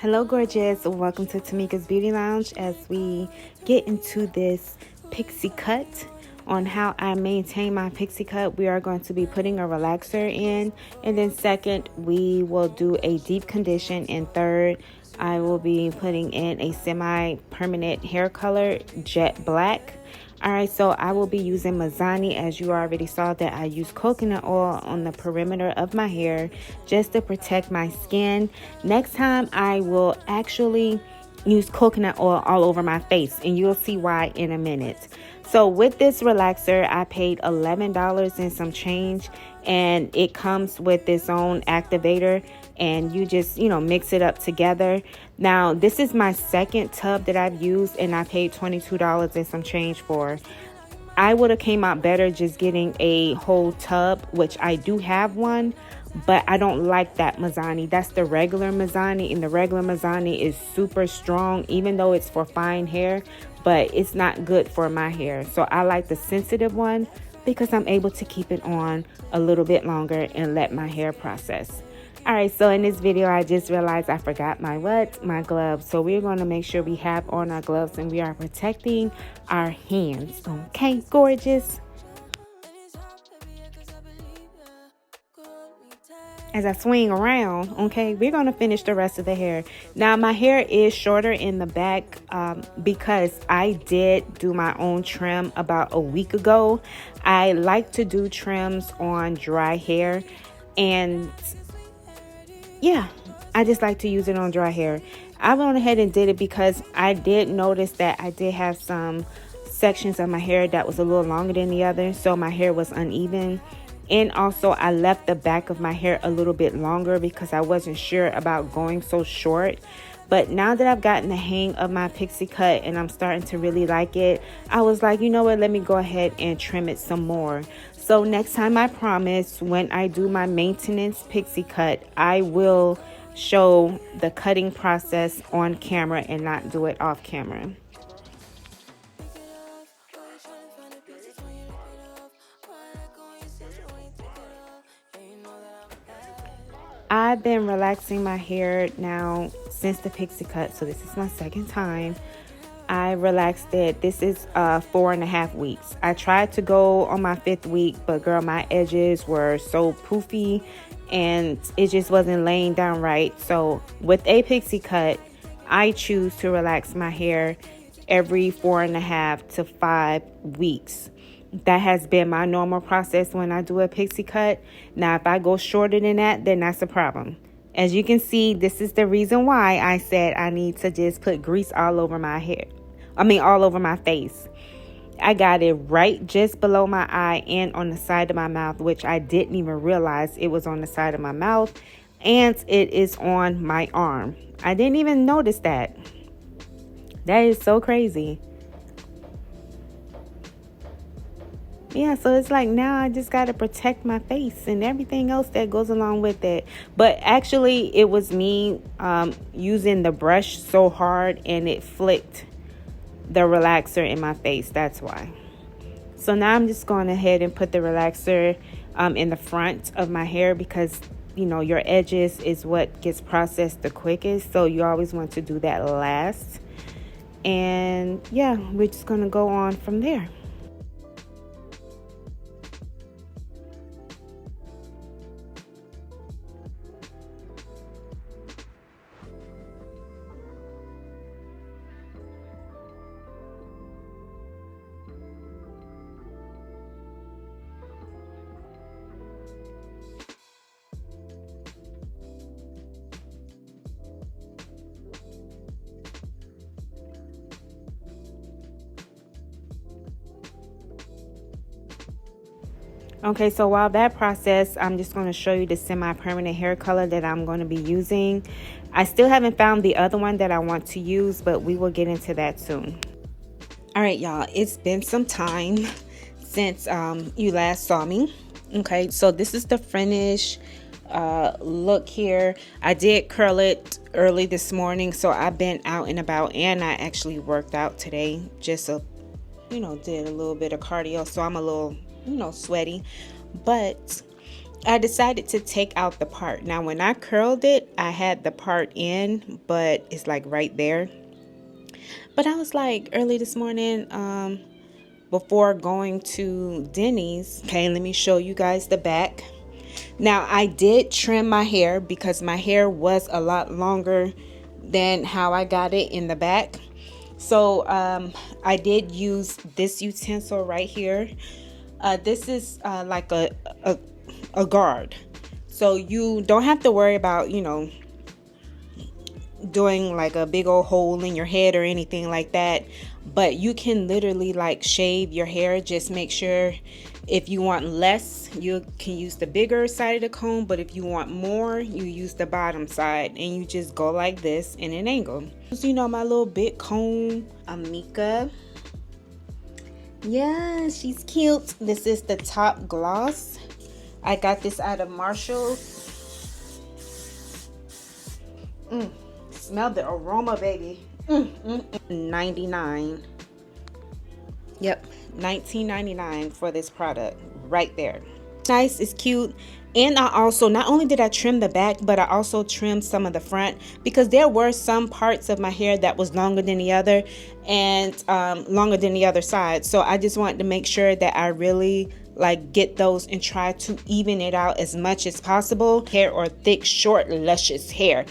Hello, gorgeous. Welcome to Tamika's Beauty Lounge as we get into this pixie cut. On how I maintain my pixie cut, we are going to be putting a relaxer in, and then second, we will do a deep condition, and third, I will be putting in a semi-permanent hair color, jet black. Alright, so I will be using Mazani. As you already saw that I use coconut oil on the perimeter of my hair just to protect my skin. Next time I will actually use coconut oil all over my face, and you'll see why in a minute. So with this relaxer, I paid $11 and some change, and it comes with its own activator, and you just, mix it up together. Now, this is my second tub that I've used, and I paid $22 and some change for. I would have came out better just getting a whole tub, which I do have one, but I don't like that Mazani. That's the regular Mazani, and the regular Mazani is super strong, even though it's for fine hair, but it's not good for my hair. So I like the sensitive one because I'm able to keep it on a little bit longer and let my hair process. All right, so in this video, I just realized I forgot my gloves. So we're going to make sure we have on our gloves and we are protecting our hands. Okay, gorgeous. As I swing around, okay, we're going to finish the rest of the hair. Now, my hair is shorter in the back because I did do my own trim about a week ago. I like to do trims on dry hair, and yeah, I just like to use it on dry hair. I went ahead and did it because I did notice that I did have some sections of my hair that was a little longer than the other, so my hair was uneven. And also I left the back of my hair a little bit longer because I wasn't sure about going so short. But now that I've gotten the hang of my pixie cut and I'm starting to really like it, I was like, you know what, let me go ahead and trim it some more. So next time, I promise, when I do my maintenance pixie cut, I will show the cutting process on camera and not do it off camera. I've been relaxing my hair now since the pixie cut, so this is my second time. I relaxed it. This is 4.5 weeks. I tried to go on my 5th week, but girl, my edges were so poofy and it just wasn't laying down right. So with a pixie cut, I choose to relax my hair every 4.5 to 5 weeks. That has been my normal process when I do a pixie cut. Now, if I go shorter than that, then that's a problem. As you can see, this is the reason why I said I need to just put grease all over my hair. All over my face. I got it right just below my eye and on the side of my mouth, which I didn't even realize it was on the side of my mouth. And it is on my arm. I didn't even notice that. That is so crazy. Yeah, so it's like now I just got to protect my face and everything else that goes along with it. But actually, it was me using the brush so hard and it flicked the relaxer in my face. That's why. So now I'm just going ahead and put the relaxer in the front of my hair because, your edges is what gets processed the quickest. So you always want to do that last. And yeah, we're just going to go on from there. Okay, so while that process, I'm just going to show you the semi-permanent hair color that I'm going to be using. I still haven't found the other one that I want to use, but we will get into that soon. All right, y'all, it's been some time since you last saw me. Okay, so this is the finish look here. I did curl it early this morning, so I've been out and about, and I actually worked out today. Just did a little bit of cardio, so I'm a little sweaty, but I decided to take out the part. Now when I curled it, I had the part in, but it's like right there. But I was like early this morning, before going to Denny's. Okay, let me show you guys the back. Now I did trim my hair because my hair was a lot longer than how I got it in the back. So I did use this utensil right here. This is like a guard. So you don't have to worry about, you know, doing like a big old hole in your head or anything like that, but you can literally like shave your hair. Just make sure if you want less, you can use the bigger side of the comb, but if you want more, you use the bottom side, and you just go like this in an angle. So, you know, my little big comb, Amika. Yeah, she's cute. This is the top gloss. I got this out of Marshall's. Smell the aroma, baby. 99. Yep, $19.99 for this product right there. Nice, it's cute. And I also, not only did I trim the back, but I also trimmed some of the front, because there were some parts of my hair that was longer than the other, and longer than the other side. So I just wanted to make sure that I really like get those and try to even it out as much as possible. Hair or thick, short, luscious hair.